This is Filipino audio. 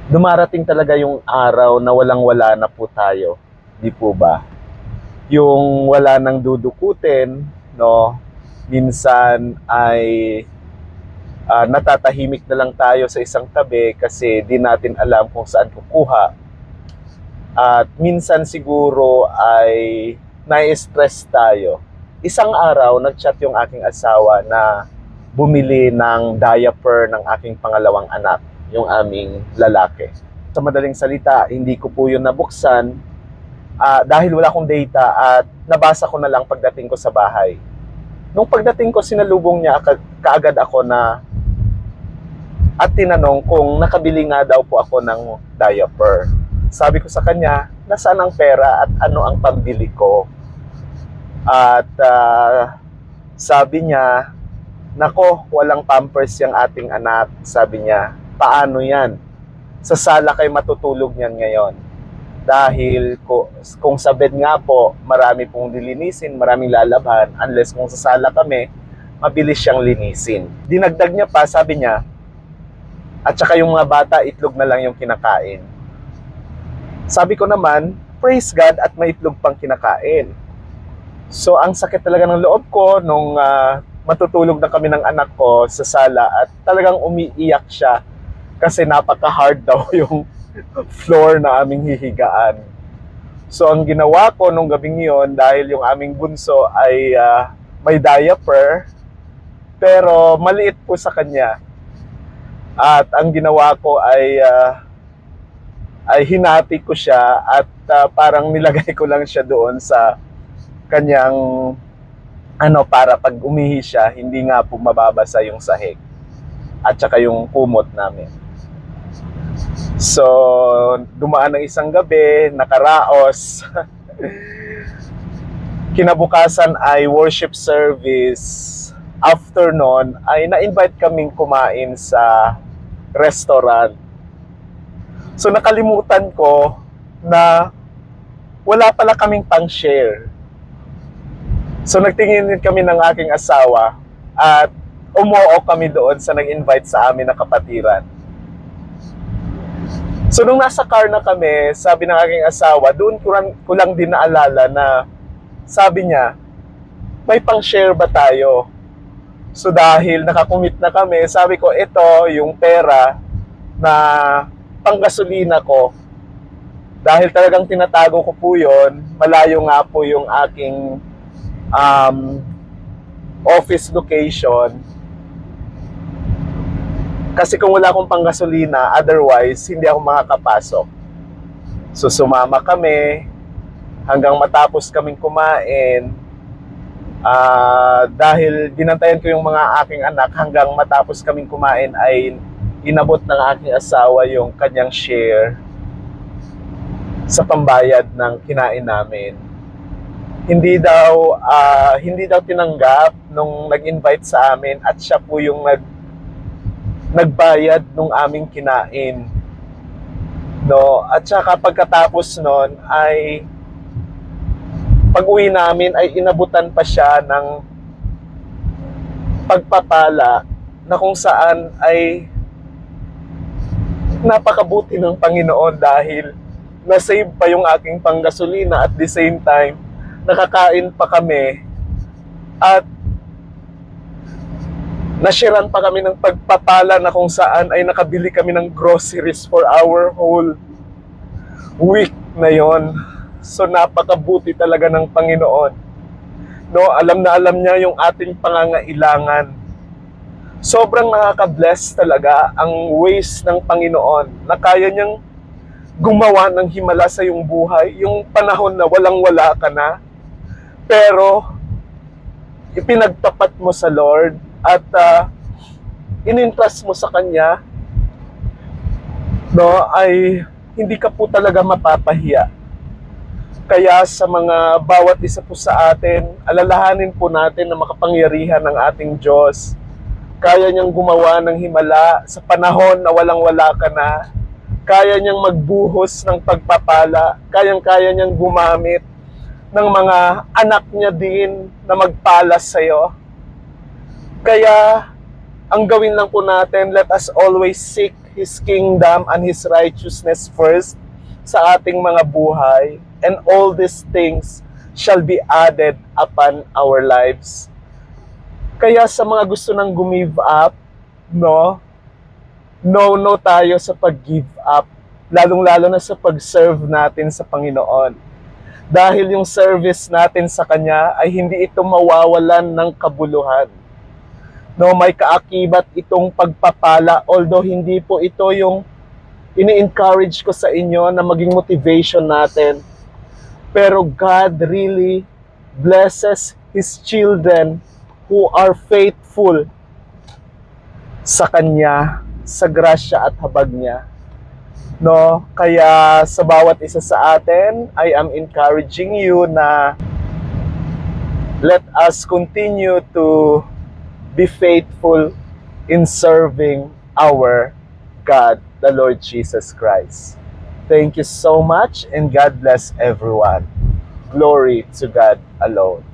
Dumarating talaga yung araw na walang-wala na po tayo. Di po ba? Yung wala nang dudukutin, no? Minsan ay natatahimik na lang tayo sa isang tabi kasi di natin alam kung saan kukuha. At minsan siguro ay nai-stress tayo. Isang araw, nag-chat yung aking asawa na bumili ng diaper ng aking pangalawang anak, yung aming lalaki. Sa madaling salita, hindi ko po yun nabuksan dahil wala akong data at nabasa ko na lang pagdating ko sa bahay. Nung pagdating ko, sinalubong niya kaagad ako at tinanong kung nakabili nga daw po ako ng diaper. Sabi ko sa kanya, nasaan ang pera at ano ang pambili ko? At sabi niya, nako, walang pampers yung ating anak. Sabi niya, paano yan? Sa sala kayo matutulog niyan ngayon. Dahil kung sa bed nga po, marami pong lilinisin, maraming lalabhan. Unless kung sa sala kami, mabilis siyang linisin. Dinagdag niya pa, sabi niya, at saka yung mga bata, itlog na lang yung kinakain. Sabi ko naman, praise God at may itlog pang kinakain. So ang sakit talaga ng loob ko nung matutulog na kami ng anak ko sa sala at talagang umiiyak siya kasi napaka-hard daw yung floor na aming hihigaan. So ang ginawa ko nung gabing yon, dahil yung aming bunso ay may diaper pero maliit po sa kanya. At ang ginawa ko ay hinati ko siya at parang nilagay ko lang siya doon sa kanyang para pag umihi siya, hindi nga po mababasa yung sahig at saka yung kumot namin. So, dumaan ng isang gabi, nakaraos. Kinabukasan ay worship service. After nun, ay na-invite kaming kumain sa restaurant. So, nakalimutan ko na wala pala kaming pang-share. So, nagtingin kami ng aking asawa at umuo kami doon sa nag-invite sa amin na kapatiran. So, nung nasa car na kami, sabi ng aking asawa, doon ko lang din naalala na sabi niya, may pang-share ba tayo? So, dahil nakakumit na kami, sabi ko, ito yung pera na panggasolina ko. Dahil talagang tinatago ko po yun, malayo nga po yung aking office location. Kasi kung wala akong panggasolina, otherwise, hindi ako makakapasok. So, sumama kami hanggang matapos kaming kumain. Dahil binantayan ko yung mga aking anak hanggang matapos kaming kumain ay inabot ng aking asawa yung kanyang share sa pambayad ng kinain namin. Hindi daw tinanggap nung nag-invite sa amin at siya po yung nagbayad nung aming kinain. No, at saka pagkatapos nun ay pag-uwi namin ay inabutan pa siya ng pagpapala na kung saan ay napakabuti ng Panginoon dahil na-save pa yung aking panggasolina at the same time nakakain pa kami at nashiran pa kami ng pagpapala na kung saan ay nakabili kami ng groceries for our whole week na yon. So napakabuti talaga ng Panginoon. No, alam na alam niya yung ating pangangailangan. Sobrang nakaka-bless talaga ang ways ng Panginoon na kaya niyang gumawa ng himala sa iyong buhay, yung panahon na walang-wala ka na, pero ipinagtapat mo sa Lord at inintrust mo sa Kanya, no, ay hindi ka po talaga mapapahiya. Kaya sa mga bawat isa po sa atin, alalahanin po natin na makapangyarihan ng ating Diyos. Kaya niyang gumawa ng himala sa panahon na walang-wala ka na. Kaya niyang magbuhos ng pagpapala. Kayang-kaya niyang gumamit ng mga anak niya din na magpalas sa iyo. Kaya, ang gawin lang po natin, let us always seek His kingdom and His righteousness first sa ating mga buhay, and all these things shall be added upon our lives. Kaya sa mga gusto nang gumive up, no tayo sa pag-give up, lalong-lalo na sa pag-serve natin sa Panginoon. Dahil yung service natin sa Kanya ay hindi ito mawawalan ng kabuluhan. No, may kaakibat itong pagpapala, although hindi po ito yung ini-encourage ko sa inyo na maging motivation natin. Pero God really blesses His children who are faithful sa Kanya, sa grasya at habag niya. No, kaya sa bawat isa sa atin, I am encouraging you na let us continue to be faithful in serving our God, the Lord Jesus Christ. Thank you so much, and God bless everyone. Glory to God alone.